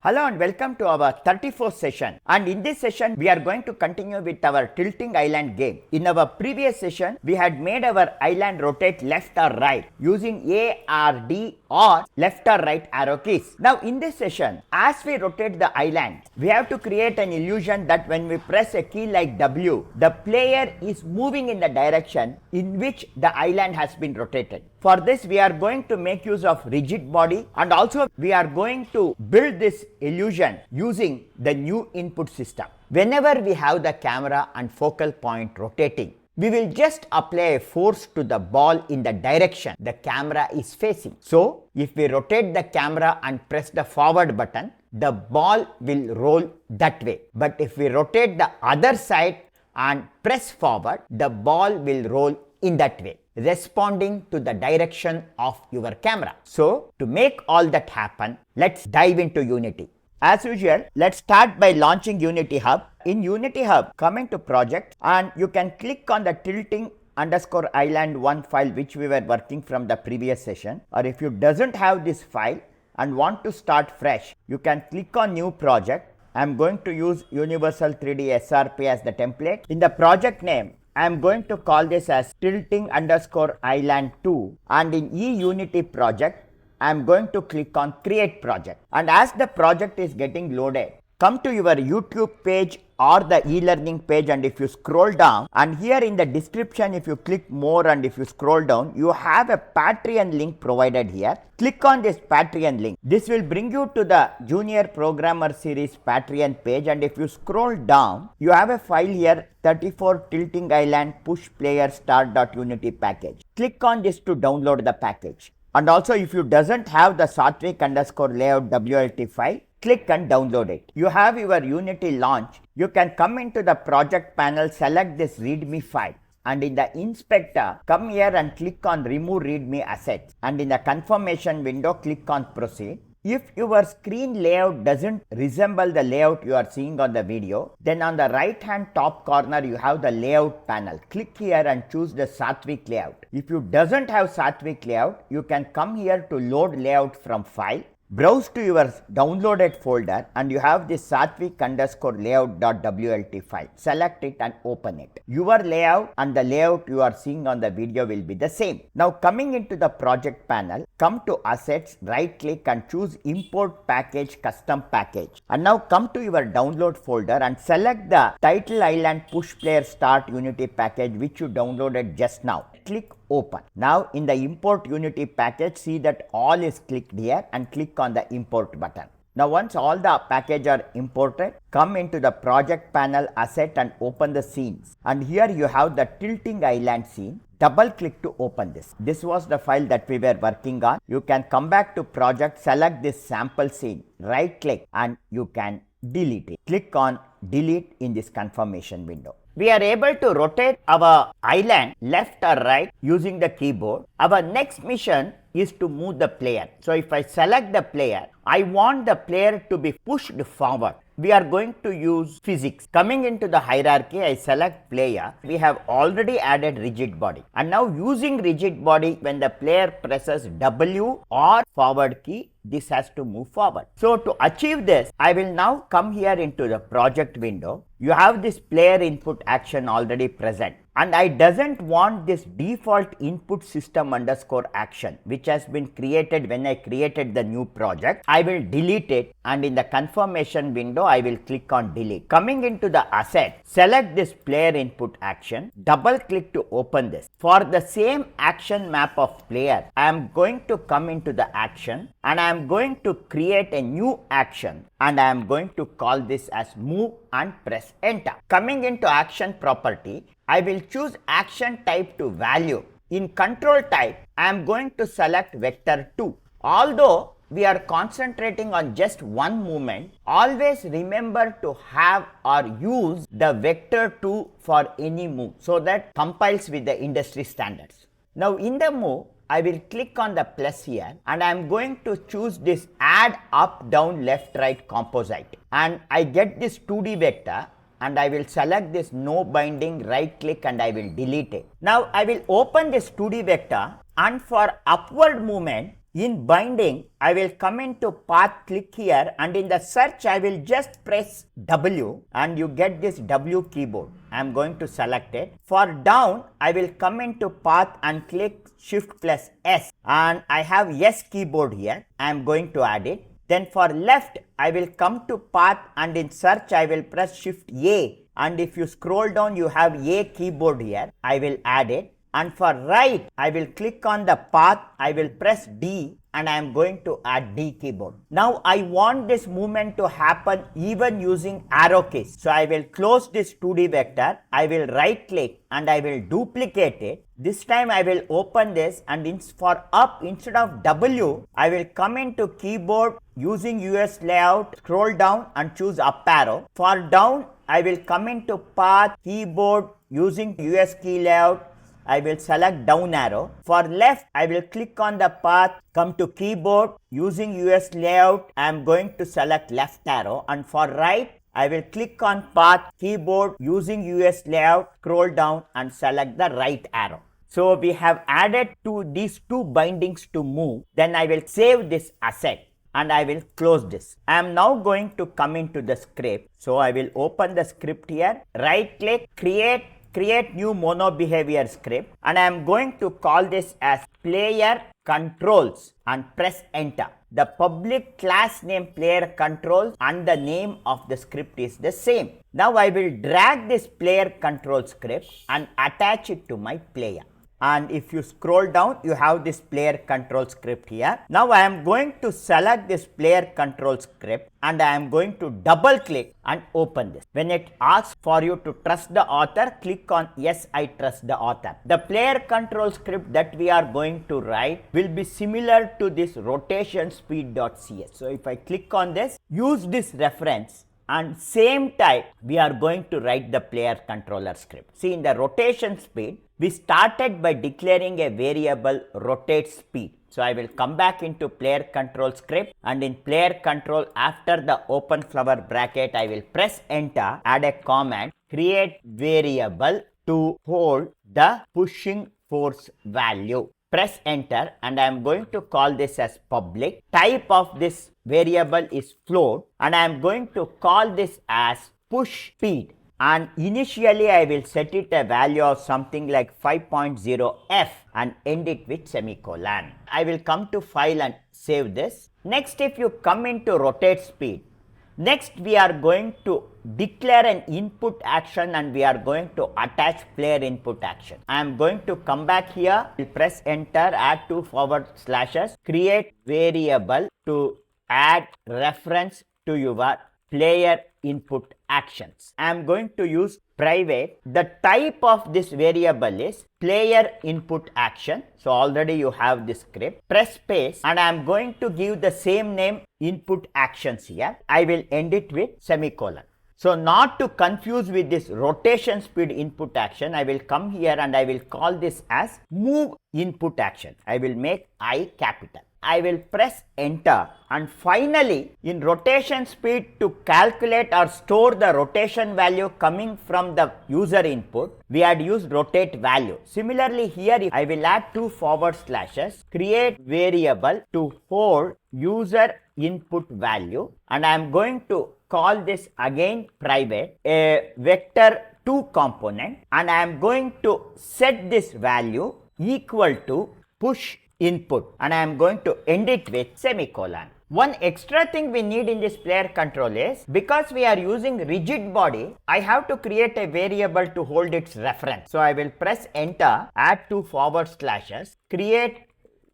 Hello and welcome to our 34th session, and in this session we are going to continue with our tilting island game. In our previous session we had made our island rotate left or right using A or D or left or right arrow keys. Now in this session, as we rotate the island, we have to create an illusion that when we press a key like W, the player is moving in the direction in which the island has been rotated. For this we are going to make use of Rigidbody, and also we are going to build this illusion using the new input system. Whenever we have the camera and focal point rotating, we will just apply a force to the ball in the direction the camera is facing. So if we rotate the camera and press the forward button, the ball will roll that way. But if we rotate the other side and press forward, the ball will roll in that way, responding to the direction of your camera. So to make all that happen, let's dive into Unity. As usual, let's start by launching Unity Hub. In Unity Hub, come into project and you can click on the tilting_island1 file which we were working from the previous session, or if you doesn't have this file and want to start fresh, you can click on new project. I am going to use Universal 3D SRP as the template. In the project name, I am going to call this as tilting_island2, and in eUnity project I am going to click on create project. And as the project is getting loaded, come to your YouTube page or the e-learning page, and if you scroll down, and here in the description if you click more and if you scroll down, you have a Patreon link provided here. Click on this Patreon link. This will bring you to the Junior Programmer Series Patreon page, and if you scroll down, you have a file here 34 Tilting Island Push Player Start.unity package. Click on this to download the package. And also if you doesn't have the Sartvic_layout WLT file, click and download it. You have your Unity launch. You can come into the project panel, select this readme file, and in the inspector, come here and click on remove readme assets, and in the confirmation window click on proceed. If your screen layout doesn't resemble the layout you are seeing on the video, then on the right hand top corner you have the layout panel. Click here and choose the Sartvic layout. If you doesn't have Sartvic layout, you can come here to load layout from file. Browse to your downloaded folder and you have this Sartvic_layout.wlt file. Select it and open it. Your layout and the layout you are seeing on the video will be the same. Now coming into the project panel, come to assets, right click and choose import package custom package. And now come to your download folder and select the title island push player start unity package which you downloaded just now. Click open. Now in the import unity package, see that all is clicked here and click on the import button. Now once all the package are imported, come into the project panel asset and open the scenes. And here you have the tilting island scene. Double click to open this. This was the file that we were working on. You can come back to project, select this sample scene, right click and you can delete it. Click on delete in this confirmation window. We are able to rotate our island left or right using the keyboard. Our next mission is to move the player. So if I select the player, I want the player to be pushed forward. We are going to use physics. Coming into the hierarchy, I select player. We have already added Rigidbody. And now using Rigidbody, when the player presses W or forward key, this has to move forward. So to achieve this, I will now come here into the project window. You have this player input action already present. And I doesn't want this default input system underscore action which has been created when I created the new project. I will delete it, and in the confirmation window I will click on delete. Coming into the asset, select this player input action, double click to open this. For the same action map of player, I am going to come into the action and I am going to create a new action, and I am going to call this as move and press enter. Coming into action property, I will choose action type to value. In control type, I am going to select vector 2. Although we are concentrating on just one movement, always remember to have or use the vector 2 for any move so that compiles with the industry standards. Now in the move, I will click on the plus here and I am going to choose this add up, down, left, right composite, and I get this 2D vector and I will select this no binding, right click and I will delete it. Now I will open this 2D vector, and for upward movement In binding, I will come into path, click here, and in the search, I will just press W and you get this W keyboard. I am going to select it. For down, I will come into path and click Shift plus S, and I have S keyboard here. I am going to add it. Then for left, I will come to path and in search, I will press Shift A. And if you scroll down, you have A keyboard here. I will add it. And for right, I will click on the path, I will press D and I am going to add D keyboard. Now I want this movement to happen even using arrow keys. So I will close this 2D vector, I will right click and I will duplicate it. This time I will open this and for up instead of W, I will come into keyboard using US layout, scroll down and choose up arrow. For down, I will come into path, keyboard using US key layout. I will select down arrow. For left, I will click on the path, come to keyboard, using US layout, I am going to select left arrow. And for right, I will click on path, keyboard, using US layout, scroll down and select the right arrow. So we have added these two bindings to move. Then I will save this asset and I will close this. I am now going to come into the script. So I will open the script here, right click, create new mono behavior script, and I am going to call this as PlayerControls and press enter. The public class name PlayerControls and the name of the script is the same. Now I will drag this PlayerControls script and attach it to my player. And if you scroll down, you have this PlayerControls script here. Now I am going to select this PlayerControls script and I am going to double click and open this. When it asks for you to trust the author, click on yes, I trust the author. The PlayerControls script that we are going to write will be similar to this rotation speed.cs. So if I click on this, use this reference, and same type we are going to write the player controller script. See, in the rotation speed, we started by declaring a variable rotate speed. So I will come back into player control script, and in player control, after the open flower bracket, I will press enter, add a comment, create variable to hold the pushing force value. Press enter and I am going to call this as public. Type of this variable is float and I am going to call this as push speed, and initially I will set it a value of something like 5.0f and end it with semicolon. I will come to file and save this. Next, if you come into rotate speed, next we are going to declare an input action and we are going to attach player input action. I am going to come back here, press enter, add two forward slashes, create variable to add reference to your player input actions. I am going to use private. The type of this variable is player input action. So already you have this script. Press space and I am going to give the same name input actions here. I will end it with semicolon. So not to confuse with this rotation speed input action, I will come here and I will call this as move input action. I will make I capital. I will press enter, and finally in rotation speed, to calculate or store the rotation value coming from the user input, we had used rotate value. Similarly here, I will add two forward slashes, create variable to hold user input value, and I am going to call this again private, a vector 2 component, and I am going to set this value equal to push input, and I am going to end it with semicolon. One extra thing we need in this player control is, because we are using rigid body, I have to create a variable to hold its reference. So I will press enter, add two forward slashes, create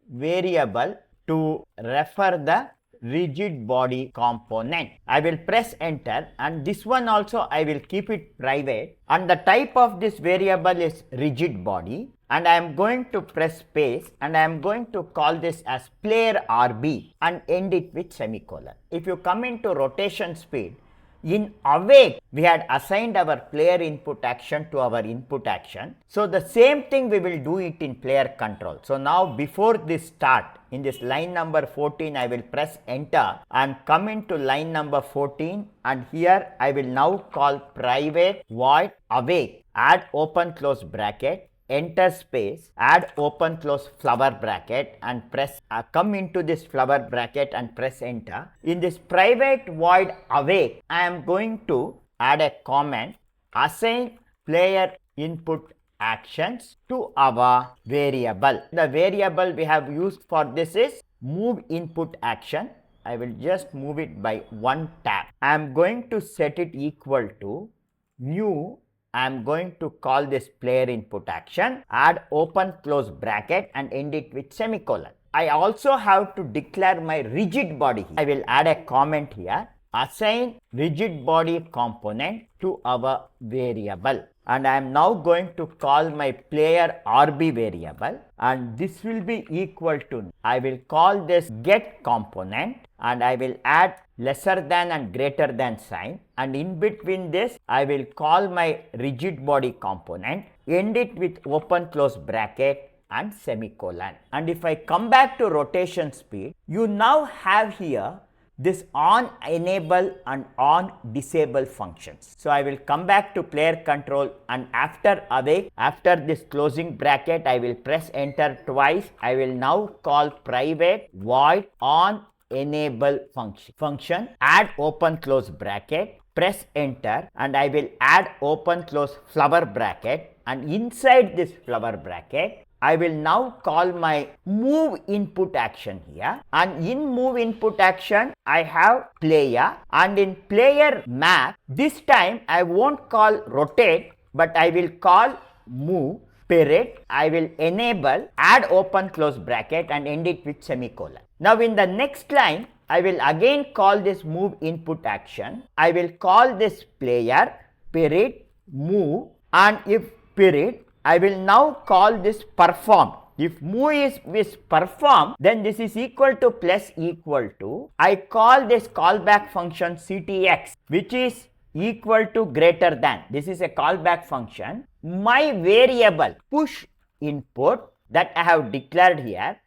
variable to refer the rigid body component. I will press enter, and this one also I will keep it private, and the type of this variable is rigid body, and I am going to press space and I am going to call this as player RB and end it with semicolon. If you come into rotation speed, in awake we had assigned our player input action to our input action. So the same thing we will do it in player control. So now before this start, in this line number 14, I will press enter and come into line number 14, and here I will now call private void awake, add open close bracket, enter space, add open close flower bracket and press, come into this flower bracket and press enter. In this private void awake, I am going to add a comment, assign player input actions to our variable. The variable we have used for this is move input action. I will just move it by one tab. I am going to set it equal to new. I am going to call this player input action, add open close bracket and end it with semicolon. I also have to declare my rigid body. I will add a comment here, assign rigid body component to our variable. And I am now going to call my player RB variable, and this will be equal to, I will call this get component, and I will add lesser than and greater than sign, and in between this I will call my rigid body component, end it with open close bracket and semicolon. And if I come back to rotation speed, you now have here this on enable and on disable functions. So I will come back to player control, and after awake, after this closing bracket, I will press enter twice. I will now call private void on enable function, add open close bracket, press enter, and I will add open close flower bracket, and inside this flower bracket I will now call my move input action here, and in move input action I have player, and in player map this time I won't call rotate but I will call move period. I will enable, add open close bracket and end it with semicolon. Now in the next line I will again call this move input action. I will call this player period move, and if period I will now call this perform. If move is perform, then this is equal to plus equal to, I call this callback function ctx, which is equal to greater than. This is a callback function. My variable push input that I have declared here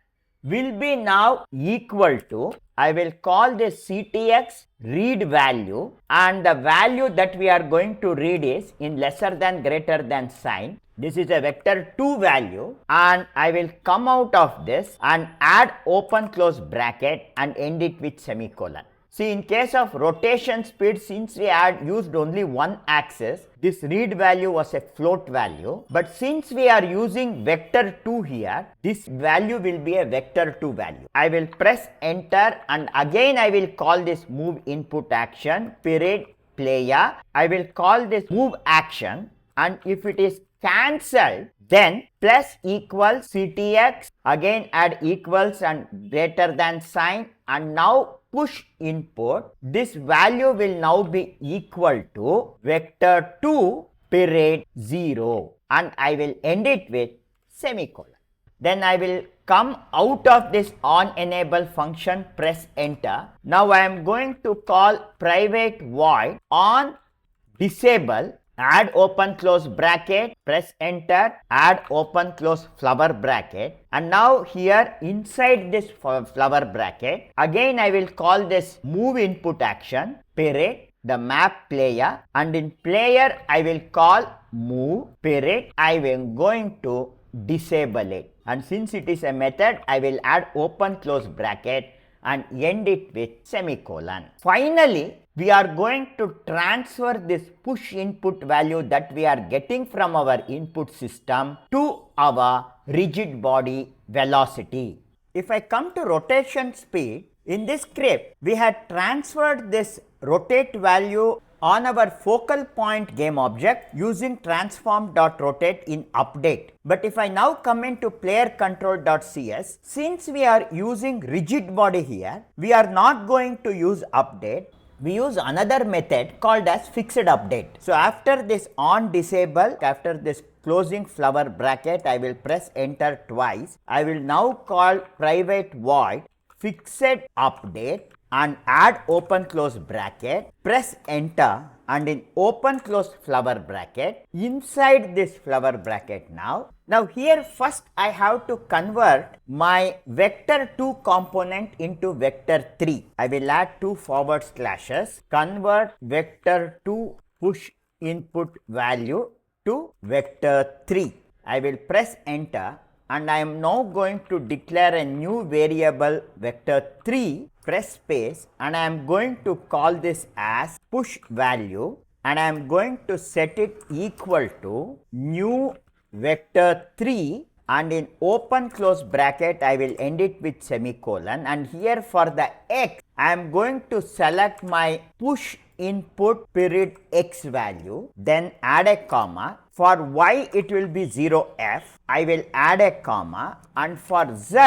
will be now equal to, I will call this ctx read value, and the value that we are going to read is in lesser than greater than sign. This is a vector 2 value, and I will come out of this and add open close bracket and end it with semicolon. See, in case of rotation speed, since we had used only one axis, this read value was a float value, but since we are using vector 2 here, this value will be a vector 2 value. I will press enter, and again I will call this move input action period player. I will call this move action, and if it is cancelled, then plus equals ctx, again add equals and greater than sign, and now push input. This value will now be equal to vector 2 period 0, and I will end it with semicolon. Then I will come out of this on enable function, press enter. Now I am going to call private void on disable, add open close bracket, press enter, add open close flower bracket, and now here inside this flower bracket again I will call this move input action period the map player, and in player I will call move period. I am going to disable it, and since it is a method I will add open close bracket and end it with semicolon. Finally, we are going to transfer this push input value that we are getting from our input system to our rigid body velocity. If I come to rotation speed, in this script we had transferred this rotate value on our focal point game object using transform.rotate in update. But if I now come into PlayerControl.cs, since we are using rigid body here, we are not going to use update. We use another method called as fixed update. So after this on disable, after this closing flower bracket, I will press enter twice. I will now call private void fixed update and add open close bracket, press enter, and in open close flower bracket, inside this flower bracket now here first I have to convert my vector 2 component into vector 3. I will add 2 forward slashes, convert vector 2 push input value to vector 3. I will press enter, and I am now going to declare a new variable vector3, press space, and I am going to call this as push value, and I am going to set it equal to new vector3, and in open close bracket I will end it with semicolon, and here for the x I am going to select my push input period x value, then add a comma. For y it will be 0f, I will add a comma, and for z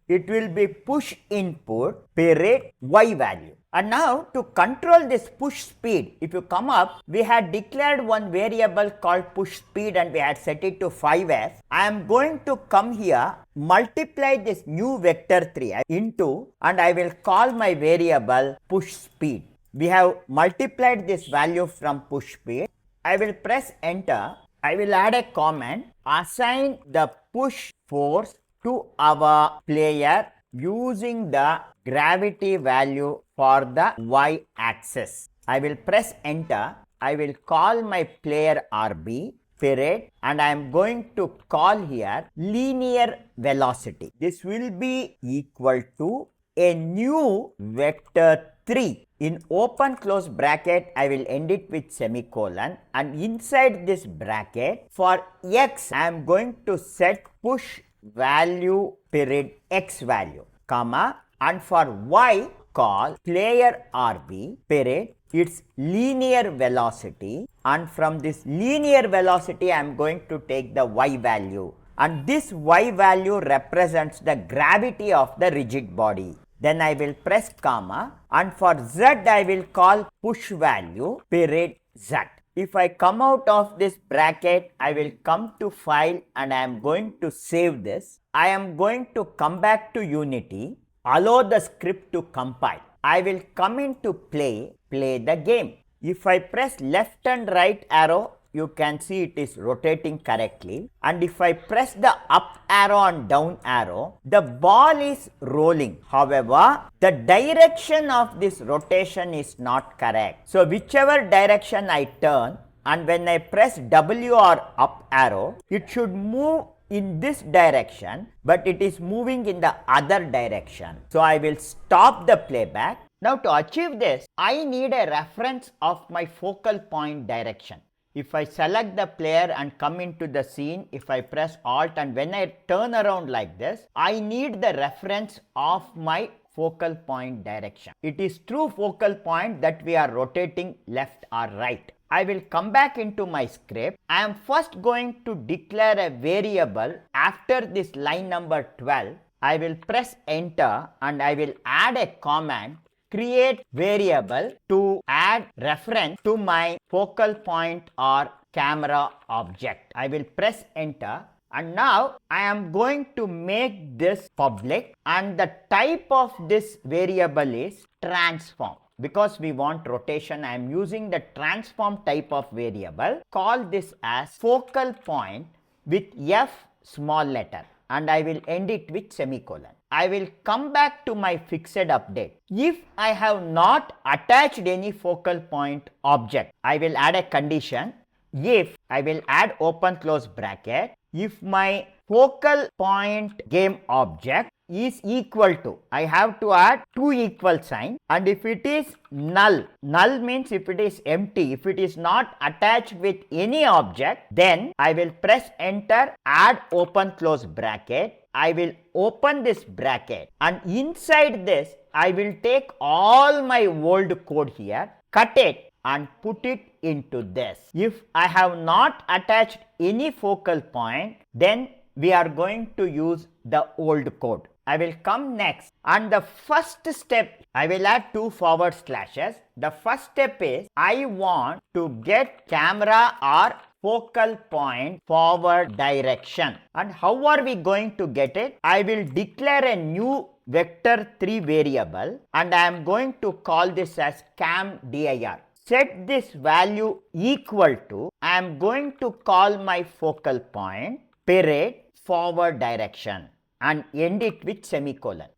it will be push input period y value. And now to control this push speed, if you come up, we had declared one variable called push speed and we had set it to 5f. I am going to come here, multiply this new vector 3 into, and I will call my variable push speed. We have multiplied this value from push speed. I will press enter. I will add a comment, assign the push force to our player using the gravity value for the y axis. I will press enter. I will call my player RB period, and I am going to call here linear velocity. This will be equal to a new vector 3. In open close bracket I will end it with semicolon, and inside this bracket for x I am going to set push value period x value, comma, and for y call player RB period its linear velocity, and from this linear velocity I am going to take the y value, and this y value represents the gravity of the rigid body. Then I will press comma, and for z I will call push value period z. If I come out of this bracket, I will come to file and I am going to save this. I am going to come back to Unity, allow the script to compile. I will come into play the game. If I press left and right arrow, you can see it is rotating correctly, and if I press the up arrow and down arrow, the ball is rolling. However, the direction of this rotation is not correct. So whichever direction I turn, and when I press W or up arrow, it should move in this direction, but it is moving in the other direction. So I will stop the playback. Now to achieve this, I need a reference of my focal point direction. If I select the player and come into the scene, if I press Alt and when I turn around like this, I need the reference of my focal point direction. It is through focal point that we are rotating left or right. I will come back into my script. I am first going to declare a variable after this line number 12. I will press enter and I will add a command, create variable to add reference to my focal point or camera object. I will press enter, and now I am going to make this public, and the type of this variable is transform. Because we want rotation, I am using the transform type of variable. Call this as focal point with F small letter, and I will end it with semicolon. I will come back to my fixed update. If I have not attached any focal point object, I will add a condition. If I will add open close bracket, if my focal point game object is equal to, I have to add two equal sign, and if it is null, null means if it is empty, if it is not attached with any object, then I will press enter, add open close bracket. I will open this bracket, and inside this I will take all my old code here, cut it and put it into this. If I have not attached any focal point, then we are going to use the old code. I will come next, and the first step, I will add two forward slashes. The first step is I want to get camera or focal point forward direction. And how are we going to get it? I will declare a new vector3 variable, and I am going to call this as camdir. Set this value equal to, I am going to call my focal point period forward direction and end it with semicolon.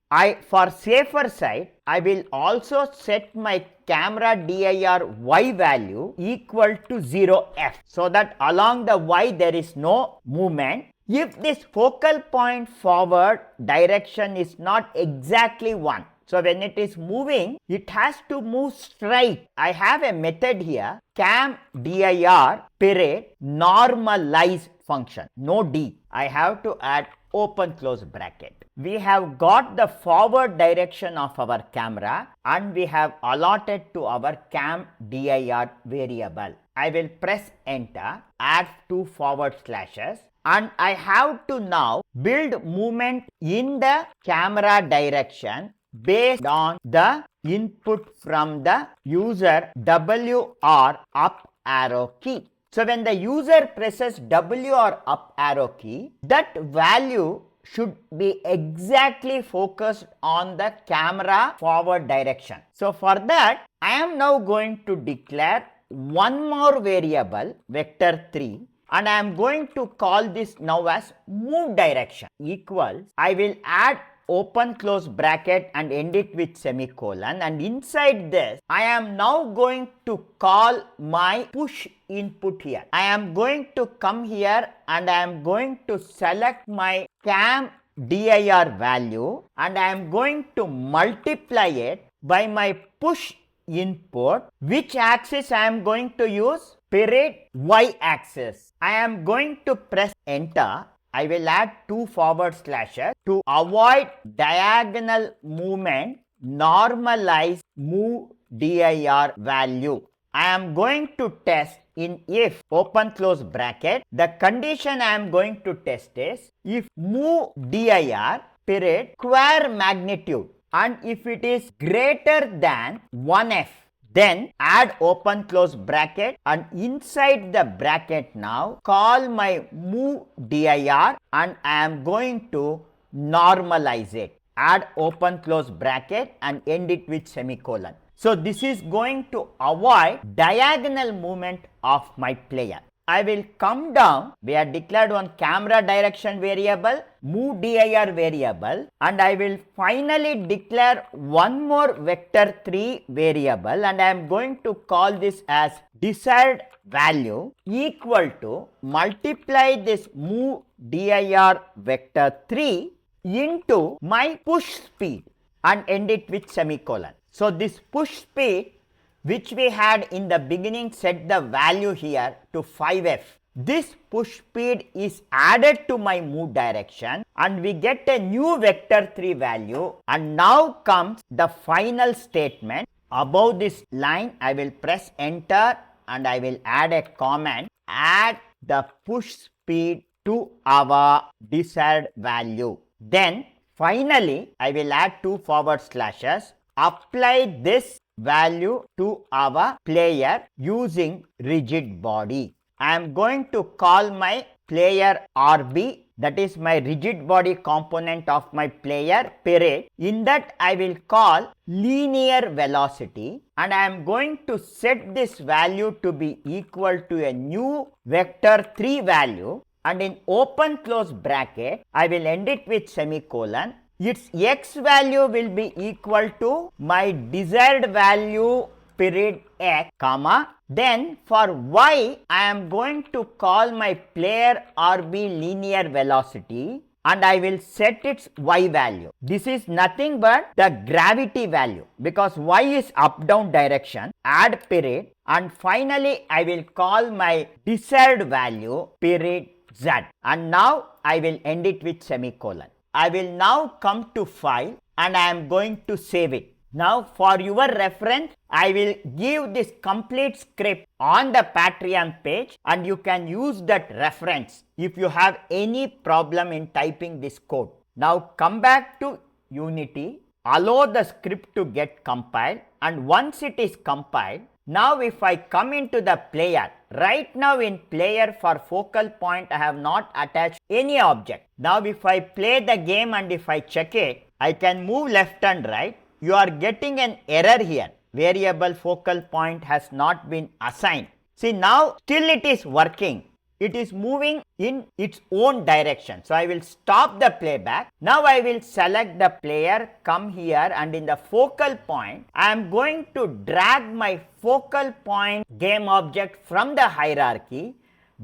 For safer side, I will also set my camera dir y value equal to 0f, so that along the y there is no movement. if this focal point forward direction is not exactly 1. So when it is moving, it has to move straight. I have a method here, cam dir period normalize function, no d. I have to add open close bracket. We have got the forward direction of our camera and we have allotted to our cam dir variable. I will press enter, add 2 forward slashes, and I have to now build movement in the camera direction based on the input from the user WR up arrow key. So when the user presses WR up arrow key, that value should be exactly focused on the camera forward direction. So for that, I am now going to declare one more variable, vector 3, and I am going to call this now as move direction equals, I will add open close bracket and end it with semicolon, and inside this I am now going to call my push input here. I am going to come here and I am going to select my cam dir value and I am going to multiply it by my push input. Which axis I am going to use? Period y axis. I am going to press enter. I will add 2 forward slashes to avoid diagonal movement, normalize move dir value. I am going to test in if open close bracket. The condition I am going to test is if move dir period square magnitude and if it is greater than 1f, then add open close bracket and inside the bracket now call my move dir and I am going to normalize it. Add open close bracket and end it with semicolon. So this is going to avoid diagonal movement of my player. I will come down, we have declared one camera direction variable, move dir variable, and I will finally declare one more vector 3 variable and I am going to call this as desired value equal to multiply this move dir vector 3 into my push speed and end it with semicolon. So this push speed which we had in the beginning set the value here to 5f. This push speed is added to my move direction and we get a new vector 3 value, and now comes the final statement. Above this line I will press enter and I will add a comment, add the push speed to our desired value. Then finally I will add 2 forward slashes, apply this value to our player using Rigidbody. I am going to call my player RB, that is my Rigidbody component of my player period. In that I will call linear velocity and I am going to set this value to be equal to a new vector 3 value, and in open close bracket I will end it with semicolon. Its x value will be equal to my desired value period x, comma. Then for y I am going to call my player RB linear velocity and I will set its y value. This is nothing but the gravity value because y is up down direction, add period, and finally I will call my desired value period z, and now I will end it with semicolon. I will now come to file and I am going to save it. Now for your reference, I will give this complete script on the Patreon page and you can use that reference if you have any problem in typing this code. Now come back to Unity, allow the script to get compiled, and once it is compiled, now if I come into the player, right now in player for focal point I have not attached any object. Now if I play the game and if I check it, I can move left and right. You are getting an error here. Variable focal point has not been assigned. See, now still it is working. It is moving in its own direction. So I will stop the playback. Now I will select the player, come here, and in the focal point, I am going to drag my focal point game object from the hierarchy,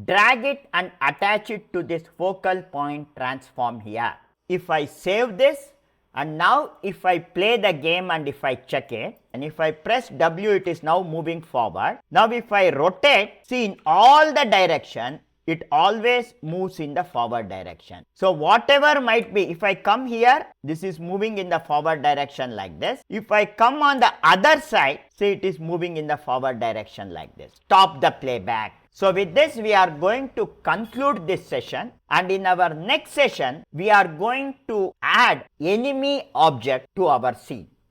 drag it and attach it to this focal point transform here. If I save this, and now if I play the game and if I check it, and if I press W, it is now moving forward. Now if I rotate, see in all the direction, it always moves in the forward direction. So whatever might be, if I come here, this is moving in the forward direction like this. If I come on the other side, see it is moving in the forward direction like this. Stop the playback. So with this, we are going to conclude this session, and in our next session, we are going to add enemy object to our scene.